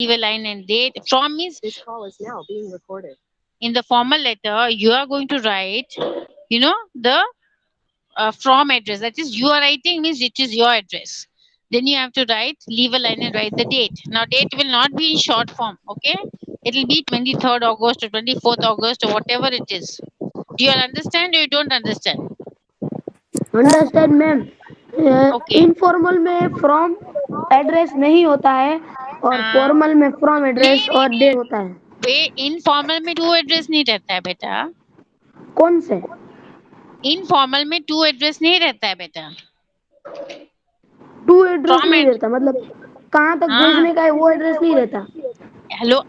leave a line and date. From means this call is now being recorded. In the formal letter, you are going to write, the from address. That is, you are writing means it is your address. Then you have to write, leave a line and write the date. Now, date will not be in short form, okay? It will be 23rd August or 24th August or whatever it is. Do you understand or you don't understand? Understand ma'am. Okay. Informal में from address नहीं होता है और हाँ, formal में from नहीं address नहीं और नहीं, डेट होता है। इनफॉर्मल में टू एड्रेस नहीं रहता है बेटा। कौन से? इनफॉर्मल में टू एड्रेस नहीं रहता है बेटा। टू एड्रेस फ्रॉम नहीं एड्रेस, रहता मतलब कहाँ तक हाँ। भेजने का है वो एड्रेस नहीं रहता। हेलो,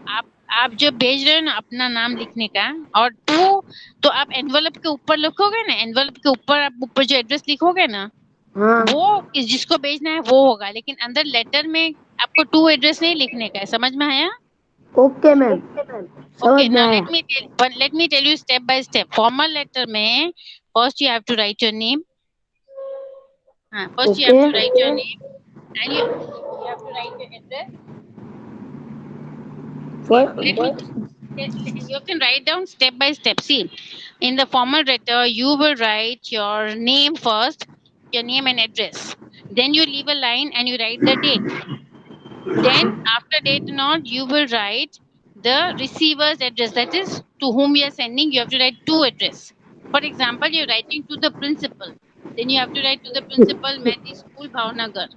आप जो भेज रहे हो ना अपना नाम लिखने का, और टू, तो आप एनवलप के ऊपर लिखोगे ना, एनवलप के ऊपर आप ऊपर जो एड्रेस लिखोगे ना, हाँ वो जिसको भेजना है वो होगा, लेकिन अंदर लेटर में आपको टू एड्रेस नहीं लिखने का है। समझ में आया? ओके मैम, समझ ओके, में नाउ आया। Let me tell you step by step. Formal letter में first you have to write your name. हाँ, first you have okay to write your name and you have to write your address. Okay, you can write down step by step. See, in the formal letter, you will write your name first, your name and address. Then you leave a line and you write the date. Then, after date not, you will write the receiver's address. That is, to whom you are sending, you have to write two address. For example, you're writing to the principal. Then you have to write to the principal, Mehndi School, Bhavnagar.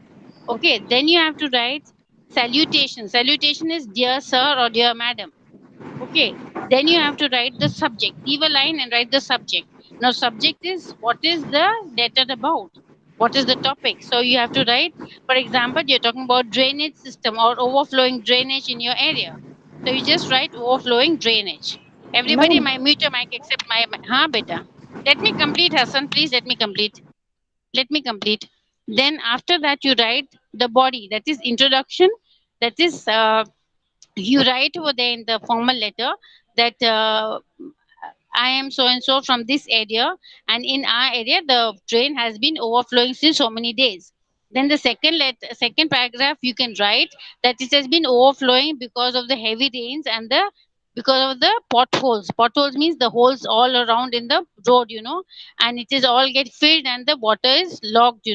Okay, then you have to write salutation. Salutation is dear sir or dear madam. Okay, then you have to write the subject. Leave a line and write the subject. Now, subject is what is the letter about? What is the topic? So you have to write, for example, you're talking about drainage system or overflowing drainage in your area. So you just write overflowing drainage. Everybody, ma'am my mute your mic except my beta. Let me complete, Hassan. Please let me complete. Let me complete. Then after that, you write the body. That is introduction. That is you write over there in the formal letter that I am so and so from this area, and in our area the drain has been overflowing since so many days. Then the second paragraph you can write that it has been overflowing because of the heavy rains and the because of the potholes. Potholes means the holes all around in the road, and it is all get filled and the water is locked.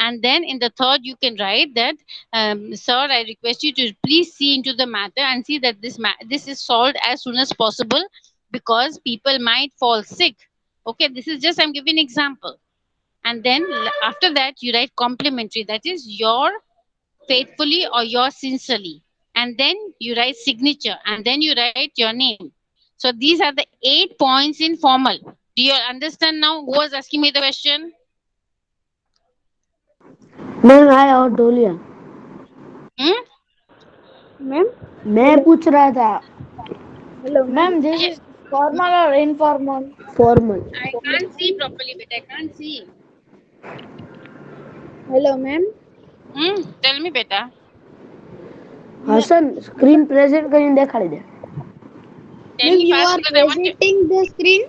And then in the third you can write that, sir, I request you to please see into the matter and see that this is solved as soon as possible because people might fall sick. Okay, this is just I'm giving example. And then after that you write complimentary, that is your faithfully or your sincerely. And then you write signature and then you write your name. So these are the 8 points in formal. Do you understand now? Who was asking me the question? Ma'am आया और ढोलिया। Hmm? Ma'am, मैं पूछ रहा था hello, ma'am. This Yeah, is formal or informal? Formal. I can't see properly, but I can't see. Hello, ma'am. Tell me, beta. Hasan screen present કરીને દેખાડી દે। Tell Ma'am, me you fast are because I want to. presenting the screen.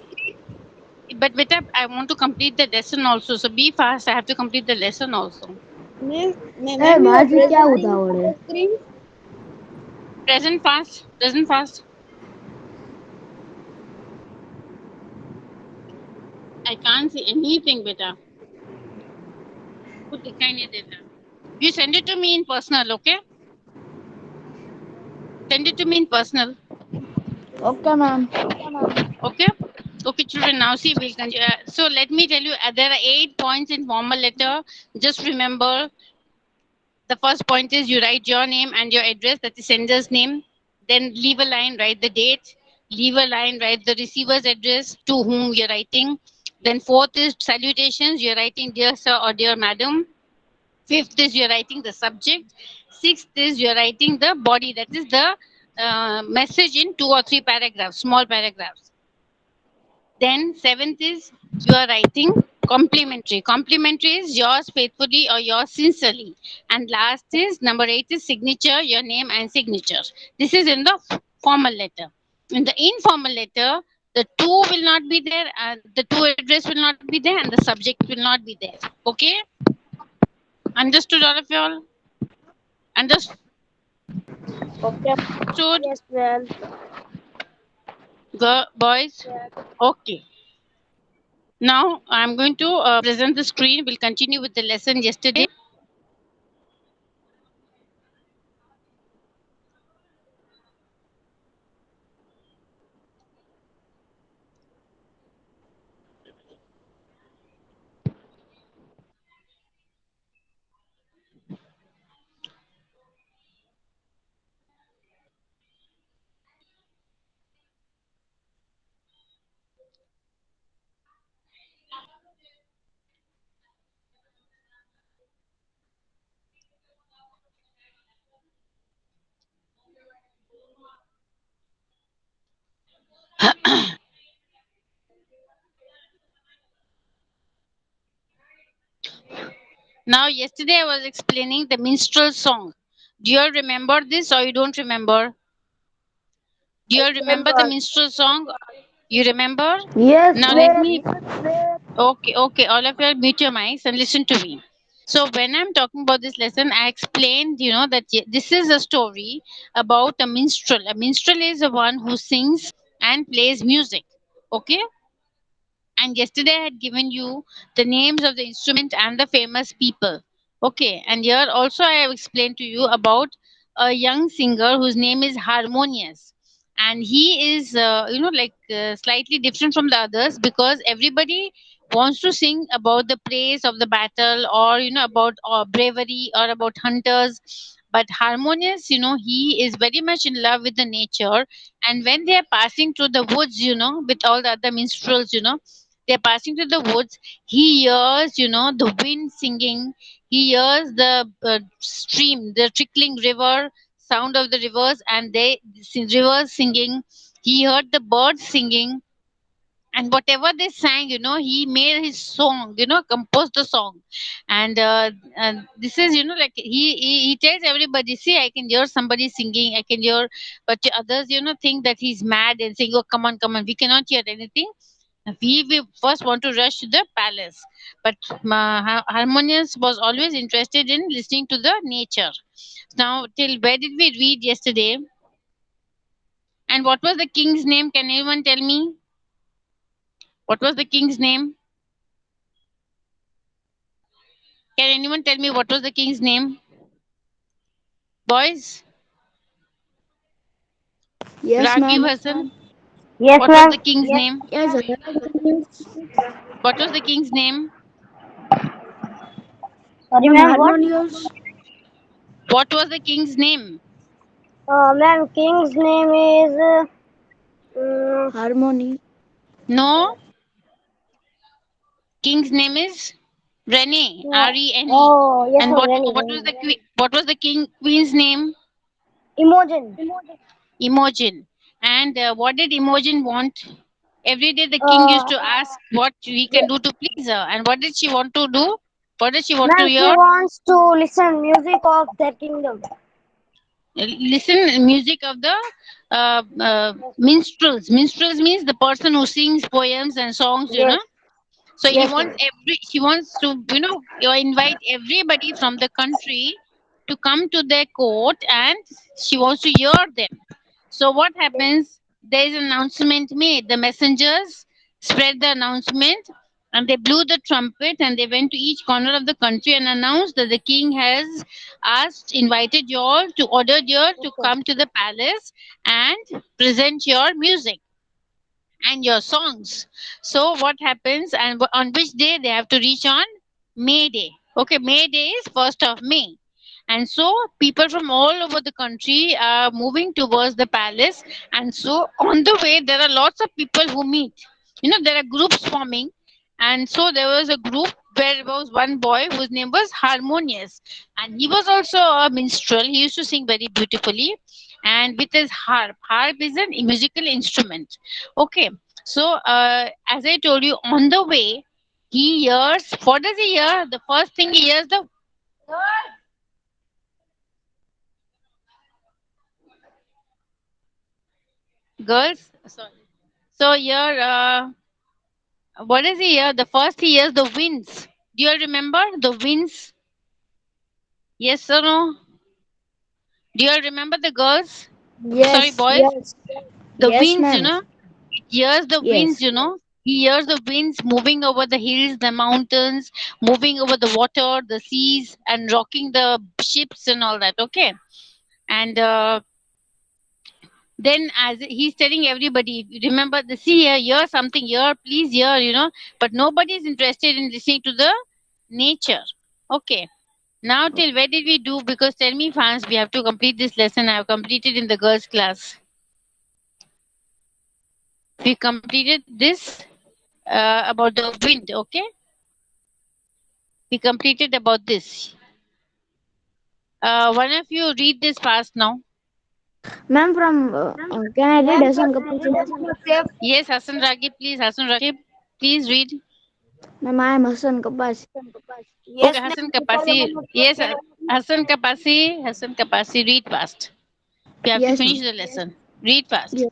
But beta, I want to complete the lesson also. So be fast. I have to complete the lesson also. A Ma'am, you are માજી ક્યાં presenting ઉતાવળ है? the screen. Present fast. Present fast. I can't see anything, beta. कुछ दिखाई नहीं देता. You send it to me in personal, okay? Send it to me in personal, Okay, ma'am. okay? Okay, children. Now see, we'll continue. So let me tell you, there are 8 points in formal letter. Just remember, the first point is you write your name and your address, that is sender's name. Then leave a line, write the date. Leave a line, write the receiver's address to whom you're writing. Then fourth is salutations. You're writing dear sir or dear madam. Fifth is you're writing the subject. Sixth is you're writing the body, that is the message in 2 or 3 paragraphs, small paragraphs. Then seventh is you are writing complimentary. Complimentary is yours faithfully or yours sincerely. And last is number 8 is signature, your name and signature. This is in the formal letter. In the informal letter, the two will not be there, the two address will not be there, and the subject will not be there. Okay? Understood all of y'all? Understood? Okay. Understood, Yes, ma'am. boys? Okay. Now I'm going to present the screen. We'll continue with the lesson yesterday. Now, yesterday I was explaining the minstrel song. Do you all remember this or you don't remember? Do you all remember the Remember. minstrel song? You remember? Yes, Now let ma'am. me. Okay, okay. All of you all mute your mics and listen to me. So when I'm talking about this lesson, I explained, that this is a story about a minstrel. A minstrel is the one who sings and plays music. Okay. And yesterday I had given you the names of the instrument and the famous people. Okay. And here also I have explained to you about a young singer whose name is Harmonious. And he is, slightly different from the others because everybody wants to sing about the praise of the battle or, about bravery or about hunters. But Harmonious, he is very much in love with the nature. And when they are passing through the woods, with all the other minstrels, they're passing through the woods. He hears, the wind singing. He hears the stream, the trickling river, sound of the rivers, and rivers singing. He heard the birds singing, and whatever they sang, he made his song, composed the song. And this is, like he tells everybody, see, I can hear somebody singing, I can hear, but the others, think that he's mad and saying, oh, come on, we cannot hear anything. We first want to rush to the palace, but Harmonious was always interested in listening to the nature. Now, till where did we read yesterday? And what was the king's name? Can anyone tell me? What was the king's name? Can anyone tell me what was the king's name? Boys, Yes, Ragib ma'am. Hassan. Yes, What was ma'am. the king's Yes. name? Yes, Harmonious. What was the king's name? Sorry, Ma'am, ma'am. What? Harmonious. What was the king's name? Ma'am, King's name is. Harmony. No, king's name is Rene, No. Rene. Oh, yes, And ma'am. what was the what was the queen's name? Imogen. Imogen. And what did Imogen want? Every day the king used Uh, to ask what he can ye- do to please her. And what did she want to do? What did she want to Ma'am, she hear? wants to listen music of their kingdom. Listen music of the minstrels. Minstrels means the person who sings poems and songs. Yes. So Yes, ma'am. she wants to, invite everybody from the country to come to their court, and she wants to hear them. So what happens? There is an announcement made. The messengers spread the announcement, and they blew the trumpet, and they went to each corner of the country and announced that the king has invited you all to ordered you all to Okay. come to the palace and present your music and your songs. So what happens, and on which day they have to reach on? May Day. Okay, May Day is 1st of May. And so people from all over the country are moving towards the palace. And so on the way, there are lots of people who meet. There are groups forming. And so there was a group where there was one boy whose name was Harmonious. And he was also a minstrel. He used to sing very beautifully. And with his harp. Harp is a musical instrument. Okay. So, as I told you, on the way, he hears, what does he hear? The first thing he hears, the girls. Sorry. So, here, what does he hear? The first he hears the winds. Do you all remember the winds? Yes or no? Do you all remember the girls? Sorry, Yes, boys. yes, The yes, winds, ma'am. it hears the winds, Yes, He hears the winds moving over the hills, the mountains, moving over the water, the seas, and rocking the ships and all that. Okay. And then as he's telling everybody, remember the see here, hear something here, please hear, but nobody is interested in listening to the nature. Okay. Now till where did we do? Because tell me fans, we have to complete this lesson. I have completed in the girls' class. We completed this about the wind. Okay, we completed about this. One of you read this fast now. ma'am. Can I read Ma'am, Hassan from Kapoor? Yes, Hassan Ragib, please. Hassan Ragib, please read. Ma'am, I am Hassan Kapoor. Okay, yes, Hassan ma'am. Kapasi. Yes, Hassan Kapasi. Hassan Kapasi, read fast. We have to Yes, finish ma'am. the lesson. Read fast. Yes,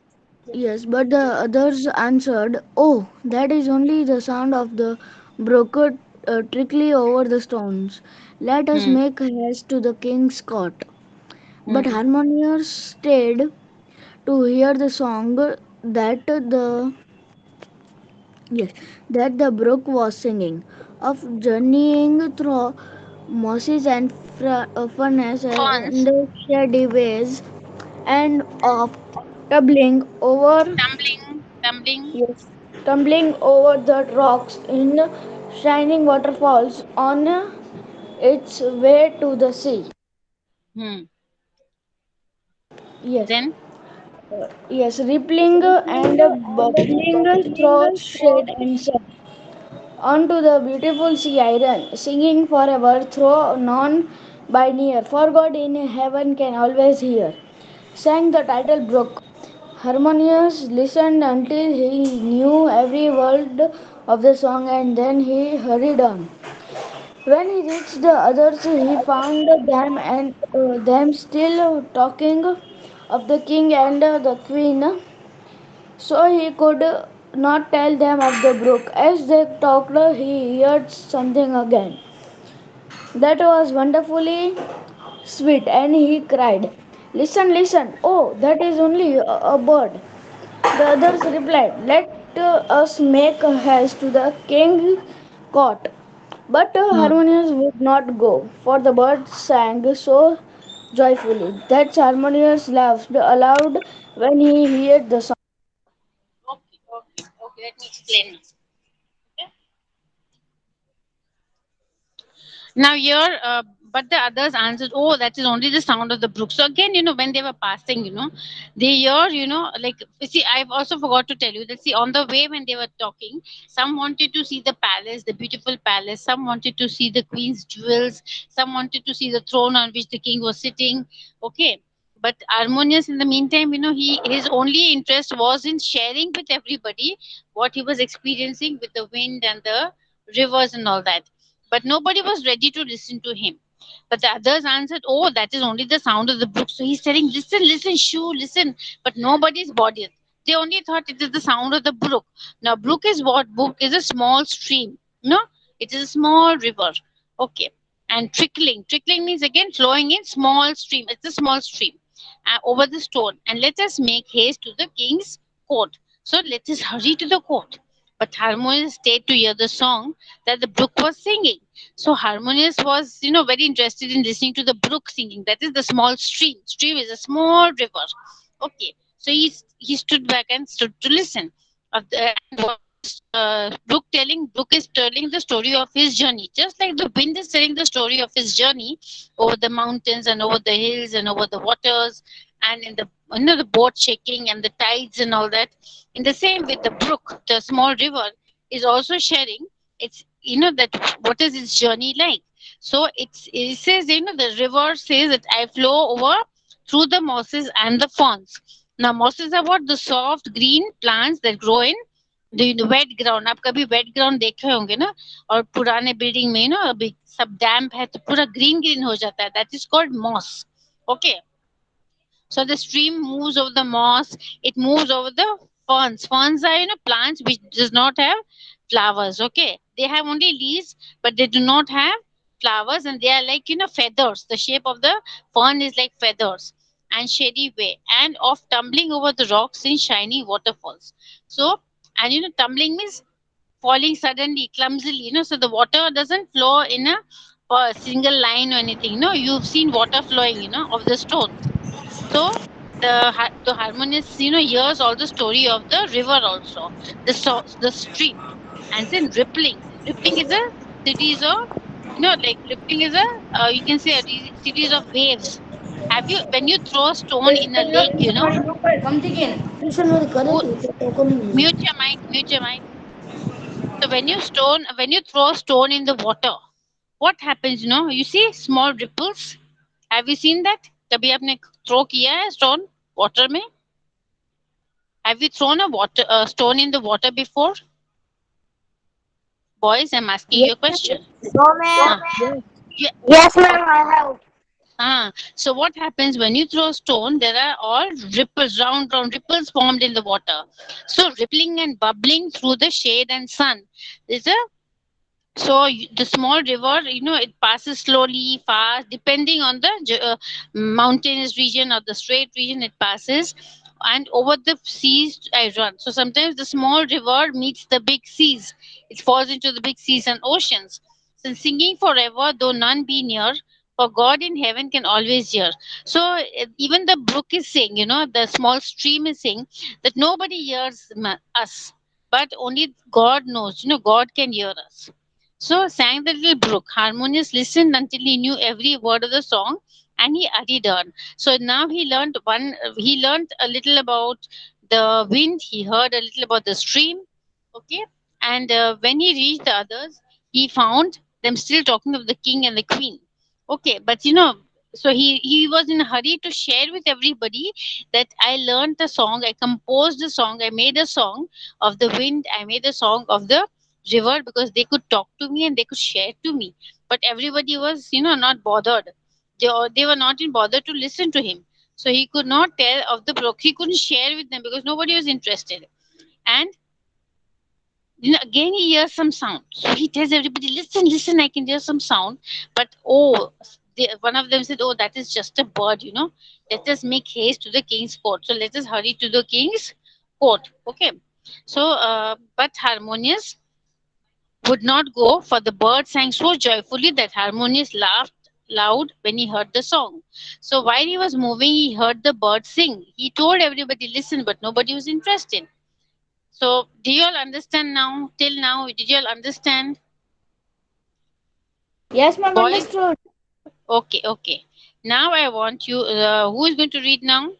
yes. But the others answered, "Oh, that is only the sound of the brook trickly over the stones. Let us Hmm. make haste to the king's court." But Hmm. Harmonious stayed to hear the song that the yes that the brook was singing, of journeying through mosses and furnace Fawns. and shady ways, and of tumbling over Tumbling. Tumbling. yes, tumbling over the rocks in shining waterfalls on its way to the sea. Hmm. Yes, Then. yes, rippling and bubbling through shade and sun. Onto the beautiful sea I run, singing forever through none by near. For God in heaven can always hear. Sang the title brook. Harmonious listened until he knew every word of the song and then he hurried on. When he reached the others, he found them still talking of the king and the queen, so he could not tell them of the brook. As they talked, he heard something again that was wonderfully sweet, and he cried, "Listen, listen! Oh, that is only a bird." The others replied, "Let us make haste to the king's court." But Hmm. Harmonius would not go, for the bird sang so joyfully that Harmonius laughed aloud when he heard the song. Okay. Okay. Okay. Let me explain. Okay. Now here, but the others answered, "Oh, that is only the sound of the brook." So again, when they were passing, they hear, like see, I've also forgot to tell you that see, on the way when they were talking, some wanted to see the palace, the beautiful palace. Some wanted to see the queen's jewels. Some wanted to see the throne on which the king was sitting. Okay. But Harmonious, in the meantime, his only interest was in sharing with everybody what he was experiencing with the wind and the rivers and all that, but nobody was ready to listen to him. But the others answered, "Oh, that is only the sound of the brook." So he's telling, "Listen, listen, shoo, listen." But nobody's body. They only thought it is the sound of the brook. Now, brook is what? Brook is a small stream. No, it is a small river. Okay. And trickling. Trickling means again flowing in small stream. It's a small stream over the stone. And let us make haste to the king's court. So let us hurry to the court. But Harmonious stayed to hear the song that the brook was singing. So Harmonious was, very interested in listening to the brook singing. That is the small stream. Stream is a small river. Okay. So he stood back and stood to listen. And what is Brook telling? Brook is telling the story of his journey. Just like the wind is telling the story of his journey over the mountains and over the hills and over the waters, and in the the boat shaking and the tides and all that. In the same way, the brook, the small river, is also sharing its that what is its journey like. So it says, the river says that I flow over through the mosses and the ferns. Now mosses are what? The soft green plants that grow in the wet ground. आप कभी wet ground देखे होंगे ना, और पुराने building में अभी सब डैम्प है तो पूरा ग्रीन ग्रीन हो जाता है, that is called moss. Okay. So the stream moves over the moss, it moves over the ferns. Ferns are, plants which does not have flowers. Okay. They have only leaves, but they do not have flowers, and they are like, feathers. The shape of the fern is like feathers, and shady way, and of tumbling over the rocks in shiny waterfalls. So, and tumbling means falling suddenly, clumsily, so the water doesn't flow in a single line or anything. No, you've seen water flowing, of the stones. So the harmonious, hears all the story of the river also, the stream, and then rippling. Rippling is a cities of, like rippling is a, you can say a cities of waves. Have you, when you throw a stone in a lake, tuition में करे who, थे तो token नहीं mute your mic, mute your mic. So when you throw a stone in the water, what happens? You see small ripples. Have you seen that? कभी आपने throw किया है stone water में? Have you thrown a stone in the water before? Boys, I'm asking you a question. No, ma'am. Ah, yeah. Yes, ma'am, Okay. I have. So what happens when you throw a stone? There are all ripples, round, round ripples formed in the water. So rippling and bubbling through the shade and sun. There's a the small river, it passes slowly, fast, depending on the mountainous region or the straight region it passes, and over the seas I run. So sometimes the small river meets the big seas. It falls into the big seas and oceans. So singing forever, though none be near, for God in heaven can always hear. So even the brook is saying, the small stream is saying that nobody hears us, but only God knows. God can hear us. So sang the little brook. Harmonious listened until he knew every word of the song, and he hurried on. So now he learned one. He learned a little about the wind. He heard a little about the stream. Okay, and when he reached the others, he found them still talking of the king and the queen. Okay, but so he was in a hurry to share with everybody that I learned the song, I composed the song, I made a song of the wind, I made a song of the river, because they could talk to me and they could share to me. But everybody was, not bothered. They were not in bother to listen to him. So he could not tell of the brook. He couldn't share with them because nobody was interested. And again he hears some sound. So he tells everybody, listen, listen, I can hear some sound. But one of them said, oh, that is just a bird, Let us make haste to the king's court. So let us hurry to the king's court. Okay. So, but Harmonious would not go, for the bird sang so joyfully that Harmonious laughed loud when he heard the song. So while he was moving, he heard the bird sing. He told everybody, listen, but nobody was interested. So, do you all understand now? Till now, did you all understand? Yes, ma'am, Boys? understood. Okay, okay. Now I want you, who is going to read now?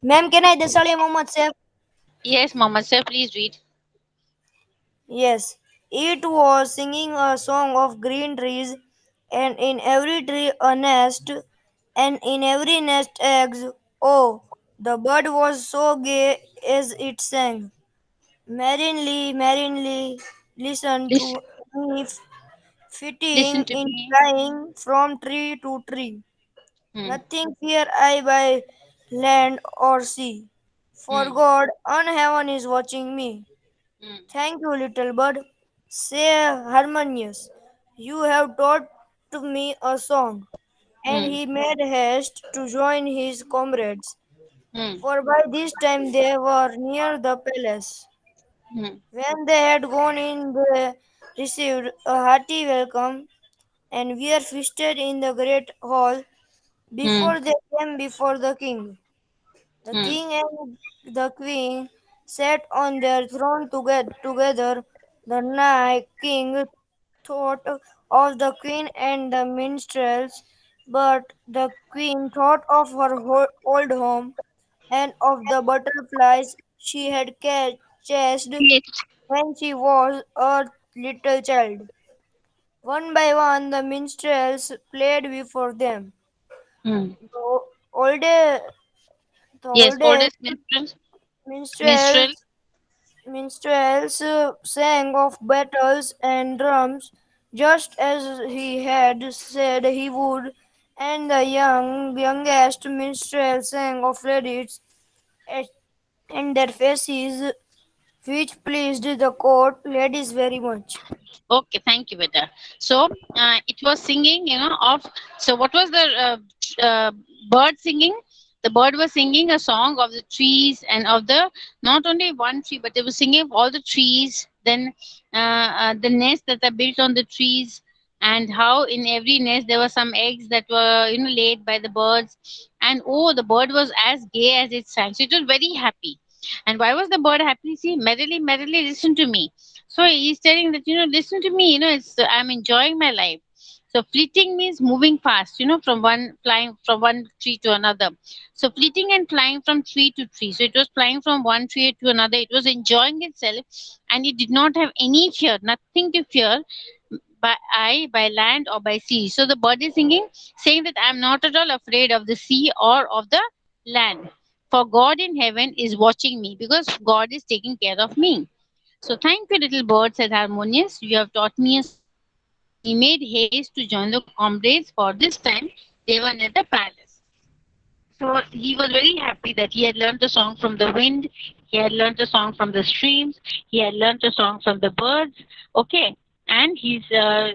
Ma'am, can I Desali Mohammed Saif? Yes, Mama sir, please read. Yes. It was singing a song of green trees, and in every tree a nest, and in every nest eggs. Oh, the bird was so gay as it sang. Merrily, merrily, listen Listen, to me listen flitting to in me. flying from tree to tree. Hmm, Nothing fear I by land or sea, for hmm, God on heaven is watching me. hmm, Thank you, little bird. Say harmonious. You have taught me a song. And hmm, he made haste to join his comrades, hmm, for by this time they were near the palace. hmm, When they had gone in, they received a hearty welcome, and were feasted in the great hall. hmm, Before they came before the hmm, king and the queen sat on their throne together. The night king thought of the queen and the minstrels, but the queen thought of her old home and of the butterflies she had chased yes. when she was a little child. One by one, the minstrels played before them. Hmm. The older, the Yes, oldest oldest minstrel. minstrels, Minstrel. sang of battles and drums, just as he had said he would, and the youngest minstrel sang of ladies, and their faces which pleased the court ladies very much. Okay, thank you, Beta. So it was singing, of. So what was the bird singing? The bird was singing a song of the trees and of the not only one tree, but it was singing of all the trees. Then the nest that are built on the trees, and how in every nest there were some eggs that were laid by the birds. And oh, the bird was as gay as it sang. So it was very happy. And why was the bird happy? See, merrily, merrily, listen to me. So he's telling that, listen to me, it's I'm enjoying my life. So fleeting means moving fast, from one flying from one tree to another. So fleeting and flying from tree to tree. So it was flying from one tree to another. It was enjoying itself, and it did not have any fear, nothing to fear by land or by sea. So the bird is singing, saying that I'm not at all afraid of the sea or of the land. For God in heaven is watching me because God is taking care of me. So thank you, little bird, said Harmonious. You have taught me a song. And he made haste to join the comrades, for this time they were near the palace. So he was very happy that he had learned the song from the wind, he had learned the song from the streams, he had learned the song from the birds. Okay, and uh,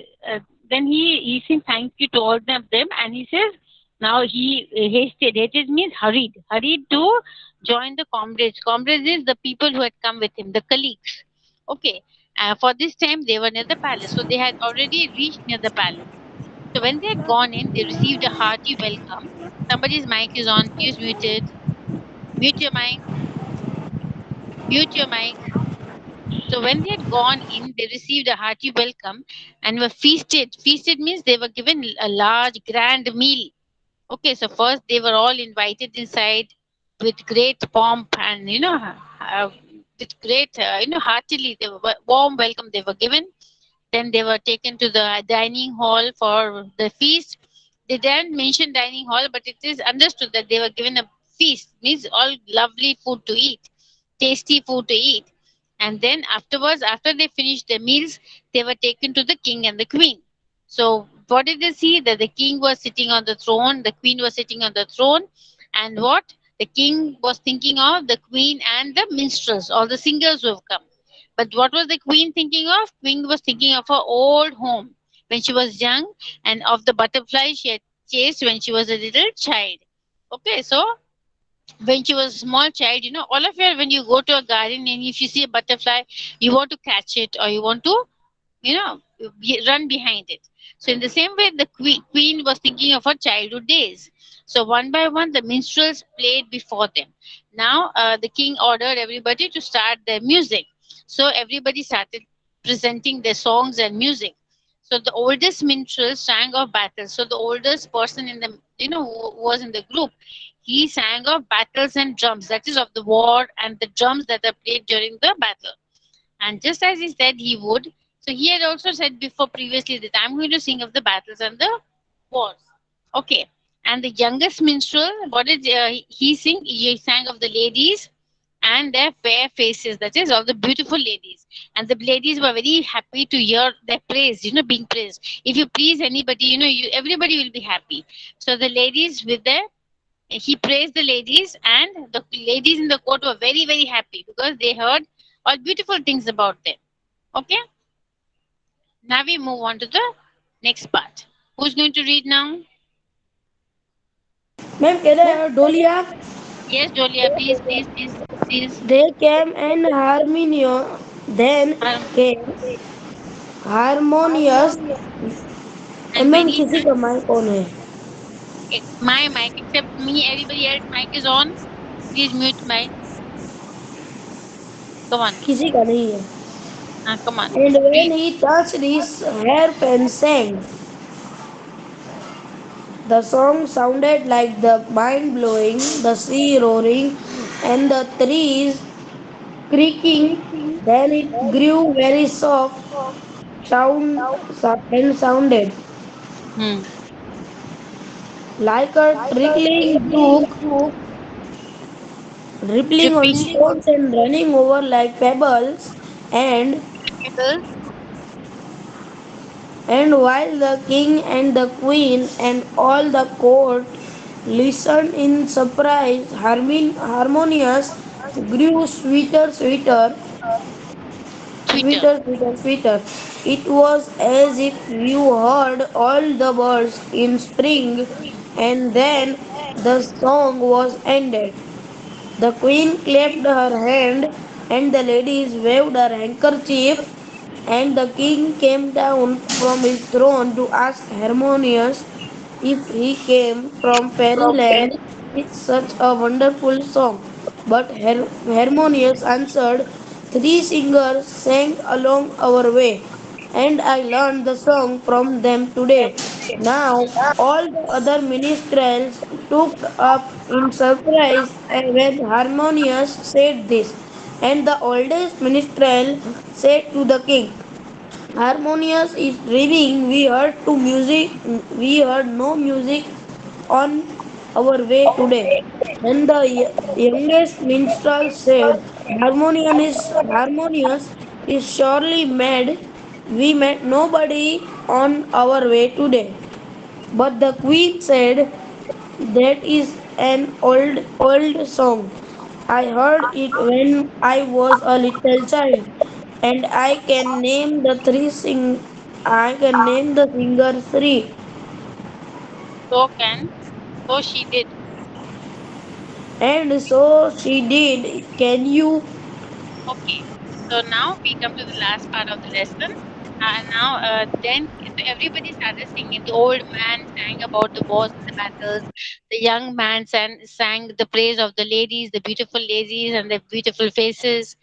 then he said thank you to all of them, and he says now he hasted. Hasted means hurried, hurried to join the comrades. Comrades is the people who had come with him, the colleagues. Okay, for this time they were near the palace, so they had already reached near the palace. So when they had gone in, they received a hearty welcome. Somebody's mic is on. Please mute it. Mute your mic. Mute your mic. So when they had gone in, they received a hearty welcome and were feasted. Feasted means they were given a large, grand meal. Okay, so first they were all invited inside with great pomp and with great heartily they were warm welcome they were given. Then they were taken to the dining hall for the feast. They didn't mention dining hall, but it is understood that they were given a feast, means all lovely food to eat, tasty food to eat. And then afterwards, after they finished their meals, they were taken to the king and the queen. So what did they see? That the king was sitting on the throne, the queen was sitting on the throne, and what? The king was thinking of the queen and the minstrels, all the singers who have come. But what was the queen thinking of? Queen was thinking of her old home when she was young, and of the butterfly she had chased when she was a little child. Okay, so when she was a small child, all of you, when you go to a garden and if you see a butterfly, you want to catch it or you want to, you know, run behind it. So in the same way, the queen was thinking of her childhood days. So one by one, the minstrels played before them. Now the king ordered everybody to start their music. So everybody started presenting their songs and music. So the oldest minstrel sang of battle. So the oldest person in the who was in the group, he sang of battles and drums. That is of the war and the drums that are played during the battle. And just as he said he would, so he had also said before previously that I'm going to sing of the battles and the wars. Okay. And the youngest minstrel, what did he sing? He sang of the ladies and their fair faces, that is, of the beautiful ladies. And the ladies were very happy to hear their praise, being praised. If you please anybody, everybody will be happy. So the ladies with their he praised the ladies, and the ladies in the court were very, very happy because they heard all beautiful things about them. Okay, now we move on to the next part. Who's going to read now? Ma'am, can I Dolia? Yes, Jolia, please, please, please, please. They came and harmonious. Then Um, came harmonious. and ma'am many किसी का mic on है my mic, except me, everybody else mic is on. Please mute my. Come on, किसी का नहीं है come on, and when read. he touched his hair and sang, the song sounded like the mind blowing, the sea roaring, and the trees creaking. Then it grew very soft, and sounded Hmm. like a trickling brook, rippling on Dripping stones and running over like pebbles. And pebbles. while the king and the queen and all the court listened in surprise, harmonious grew sweeter, sweeter. Twitter. Twitter, Twitter, Twitter. It was as if you heard all the birds in spring, and then the song was ended. The queen clapped her hand, and the ladies waved her handkerchief, and the king came down from his throne to ask Harmonious if he came from fairyland with such a wonderful song. But Harmonious answered, "Three singers sang along our way, and I learned the song from them today." Now, all the other minstrels took up in surprise when Harmonious said this, and the oldest minstrel said to the king, "Harmonious is dreaming. We heard no music on our way today." Then the youngest minstrel said, Harmonious is surely mad. We met nobody on our way today." But the queen said, "That is an old song. I heard it when I was a little child, and I can name the singer three." So can. So she did. And so she did. Can you? Okay, so now we come to the last part of the lesson. Now, then everybody started singing. The old man sang about the wars and the battles. The young man sang the praise of the ladies, the beautiful ladies and the beautiful faces.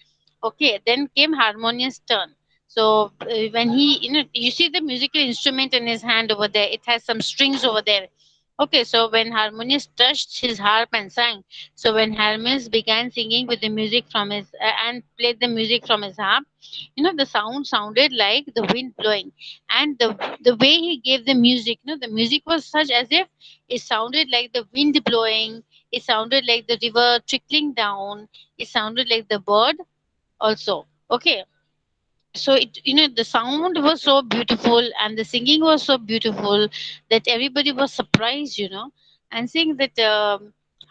Okay, then came Harmonious turn. So when he, you see the musical instrument in his hand over there. It has some strings over there. Okay, so when Harmonious touched his harp and sang, so when Hermes began singing with the music from his and played the music from his harp, the sound sounded like the wind blowing, and the way he gave the music, the music was such as if it sounded like the wind blowing. It sounded like the river trickling down. It sounded like the bird also. Okay, so the sound was so beautiful and the singing was so beautiful that everybody was surprised, and saying that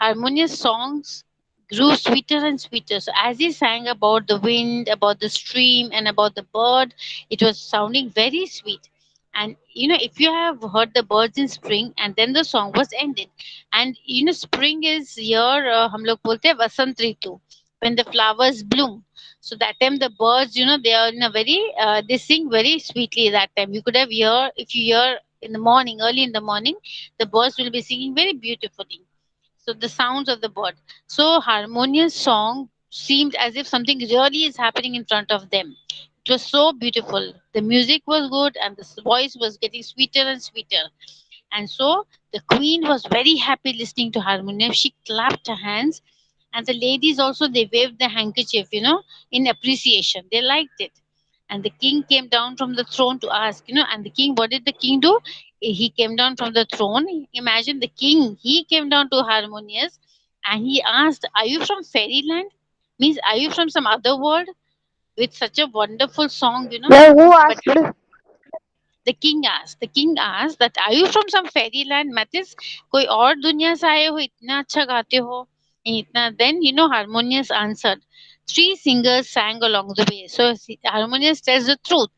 harmonious songs grew sweeter and sweeter. So as he sang about the wind, about the stream, and about the bird, it was sounding very sweet. And if you have heard the birds in spring, and then the song was ended, and spring is here, हम लोग बोलते हैं वसंत ऋतु, when the flowers bloom. So that time the birds, they are in a very, they sing very sweetly that time. You could have hear, if you hear in the morning, early in the morning, the birds will be singing very beautifully. So the sounds of the bird. So harmonious song seemed as if something really is happening in front of them. It was so beautiful. The music was good and the voice was getting sweeter and sweeter. And so the queen was very happy listening to harmonious. She clapped her hands, and the ladies also they waved the handkerchief, in appreciation. They liked it. And the king came down from the throne to ask, and the king, what did the king do? He came down from the throne. Imagine the king, he came down to Harmonious and he asked, "Are you from fairyland?" Means, are you from some other world with such a wonderful song, Yeah, who But asked? the king asked that, "Are you from some fairyland, Mathis? कोई और दुनिया से आए हो, इतना अच्छा गाते हो, इतना?" Then Harmonious answered. Three singers sang along the way. So Harmonious tells the truth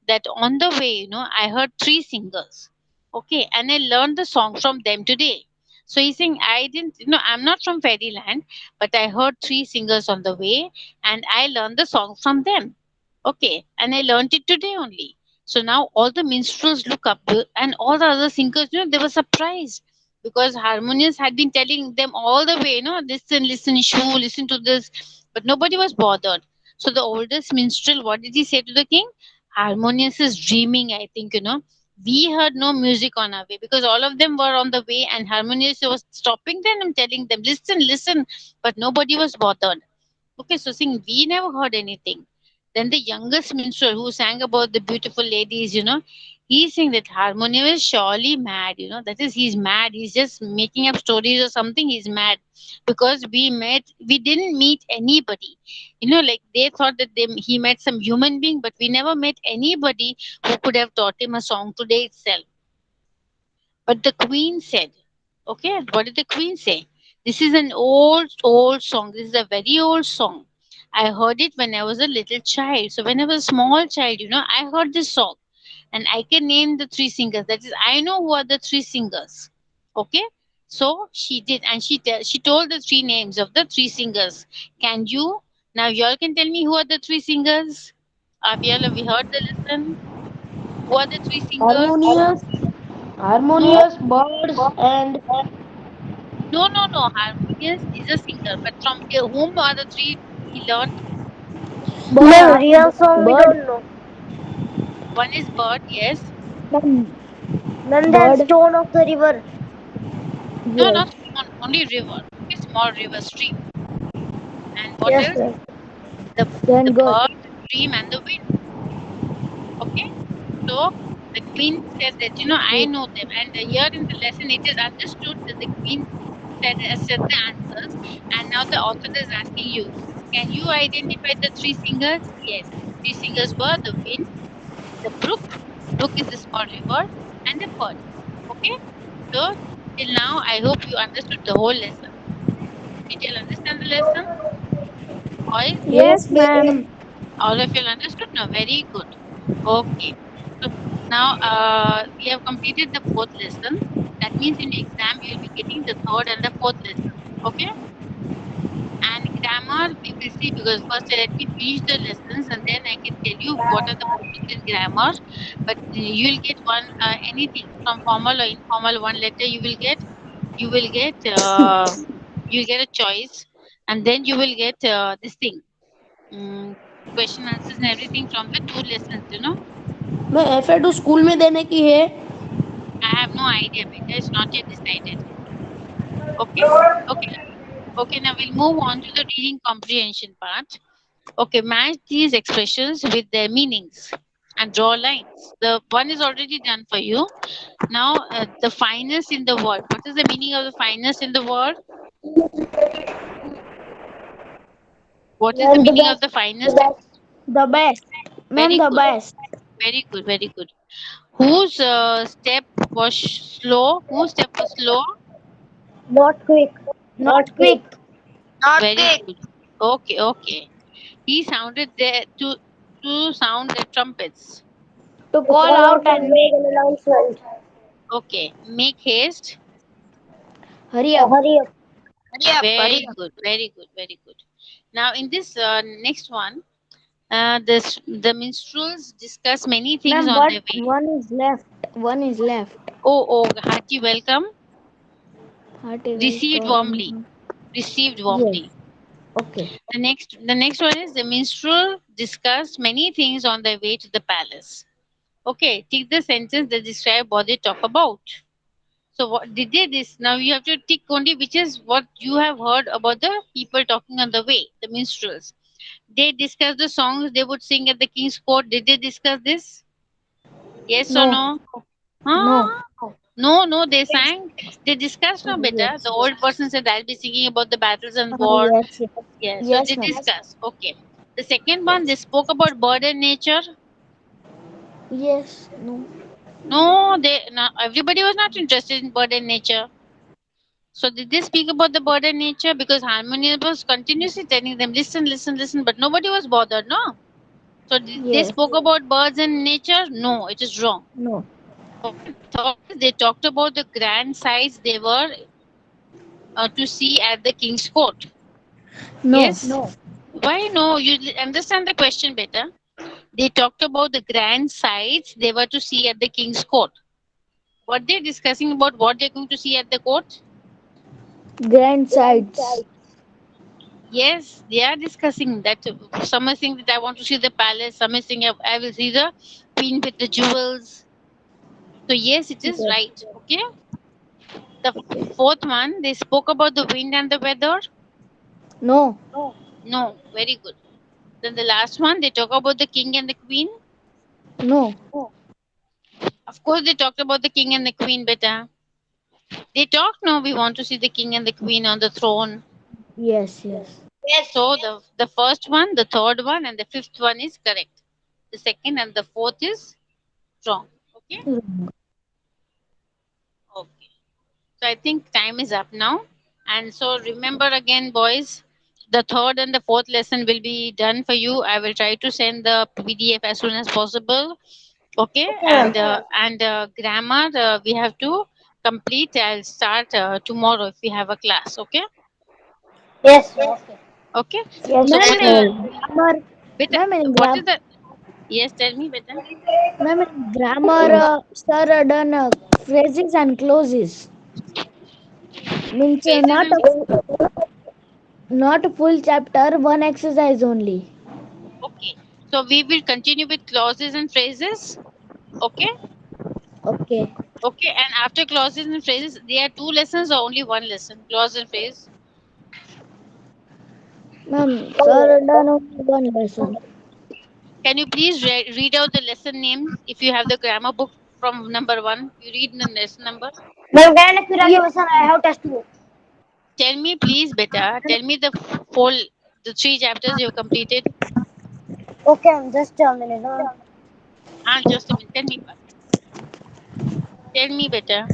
that on the way, I heard three singers. Okay, and I learned the song from them today. So he's saying, I didn't, I'm not from fairyland, but I heard three singers on the way, and I learned the song from them. Okay, and I learned it today only. So now all the minstrels look up, and all the other singers, they were surprised because Harmonious had been telling them all the way, listen, listen, shoo, listen to this, but nobody was bothered. So the oldest minstrel, what did he say to the king? Harmonious is dreaming, I think, We heard no music on our way because all of them were on the way, and Harmonious was stopping them and telling them, listen, listen, but nobody was bothered. Okay, so saying we never heard anything. Then the youngest minstrel who sang about the beautiful ladies, he's saying that Harmonium is surely mad, that is, he's mad. He's just making up stories or something. He's mad because we didn't meet anybody. Like they thought that he met some human being, but we never met anybody who could have taught him a song today itself. But the queen said, okay, what did the queen say? This is an old, old song. This is a very old song. I heard it when I was a little child. So when I was a small child, I heard this song, and I can name the three singers. That is, I know who are the three singers. Okay. So she did, and she told the three names of the three singers. Can you now? Y'all can tell me who are the three singers. Y'all, have you heard the lesson? Who are the three singers? Harmonious, No, harmonious birds and no. Harmonious is a singer, but from whom are the three he learned? Ma'am, bird, real song we bird, don't know. One is bird, yes. ma'am, Ma'am, then bird. Stone of the River. No, Yes. not one, only river. Okay, small river, stream. And what Yes, else? ma'am. The Then the good. bird, the stream, and the wind. Okay, so the queen said that I know them, and here in the lesson it is understood that the queen said the answers, and now the author is asking you, can you identify the three singers? Yes, the three singers were the wind, the brook is the small river, and the bird. Okay, so till now I hope you understood the whole lesson. Did you understand the lesson, boys? Yes, ma'am. All of you understood? No, very good. Okay. So now we have completed the fourth lesson. That means in exam you will be getting the third and the fourth lesson. Okay. And grammar we will see, because first let me finish the lessons and then I can tell you what are the portions in grammar. But you will get one anything from formal or informal. One letter you will get. You will get. You will get a choice, and then you will get this thing. Mm, question answers and everything from the two lessons. मैं FA2 school में देने की है. I have no idea, beta. It's not yet decided. Okay? Okay. Okay, now we'll move on to the reading comprehension part. Okay, match these expressions with their meanings and draw lines. The one is already done for you. Now, the finest in the world. What is the meaning of the finest in the world? What is the Ma'am, the meaning of best. the finest? The best. Ma'am, Very the good. best. Very good. Very good. Whose step was slow? Whose step was slow? Not quick. Not quick. Not Very quick. good. Okay, okay. He sounded there to sound the trumpets. To To call call out out and and make make. an announcement. Okay. Make haste. Hurry up. Hurry up. Hurry up. Very Hurry up. good. Very good. Very good. Now in this next one, this the minstrels discuss many things Ma'am, on but their way. one is left. One is left. Oh, hearty welcome. Hearty Received warmly. welcome. Received Yes. warmly. Okay. The next one is the minstrel discussed many things on their way to the palace. Okay, tick the sentence that describe what they talk about. So what did they this? Now you have to tick only which is what you have heard about the people talking on the way, the minstrels. They discuss the songs they would sing at the king's court. Did they discuss this? Yes or No. no? Huh? No. No, no, they sang. They discussed no better. Yes. The old person said I'll be singing about the battles and war. Yes. Yes. Yeah, so Yes, they ma'am. discussed. Okay. The second one, they Yes. spoke about bird and nature. Yes. No. No, everybody was not interested in bird and nature. So did they speak about the bird and nature? Because Harmonious was continuously telling them, listen, listen, listen, but nobody was bothered, no? So did they Yes. spoke about birds and nature? No, it is wrong. No. Okay. Third is they talked about the grand sights they were to see at the king's court. No. Yes? No. Why no? You understand the question better. They talked about the grand sights they were to see at the king's court. What they're discussing about what they're going to see at the court? Grand sights. Yes, they are discussing that. Some are saying that I want to see the palace. Some are saying I will see the queen with the jewels. So yes, it is Yes. right. Okay. The Okay. fourth one, they spoke about the wind and the weather. No. No, very good. Then the last one, they talk about the king and the queen. No. Of course, they talked about the king and the queen, beta. They talk no, we want to see the king and the queen on the throne. Yes. Yes. Yes. So the first one, the third one, and the fifth one is correct. The second and the fourth is wrong. Okay. Wrong. Okay. So I think time is up now. And so remember again, boys, The third and the fourth lesson will be done for you. I will try to send the PDF as soon as possible. Okay, Okay, ma'am. and grammar we have to complete. I'll start tomorrow if we have a class. Okay, Yes. Okay. okay. Yes, So ma'am. for In the grammar, beta, ma'am, in what is gram, the yes? Tell me, beta. ma'am, in grammar, sir done phrases and clauses. Means Phrases not and not a full chapter, one exercise only. okay. So we will continue with clauses and phrases. Okay, Okay, okay. And after clauses and phrases, there are two lessons or only one lesson? Clause and phrase. ma'am. Sir done only one lesson. Can you please read out the lesson names if you have the grammar book from number one? You read the lesson number. Ma'am, can I feel Yes, again? I have test book. Tell me, please, beta. Tell me the full, the three chapters you have completed. Okay, ma'am. Just a minute. Ah, just a minute. Tell me, beta.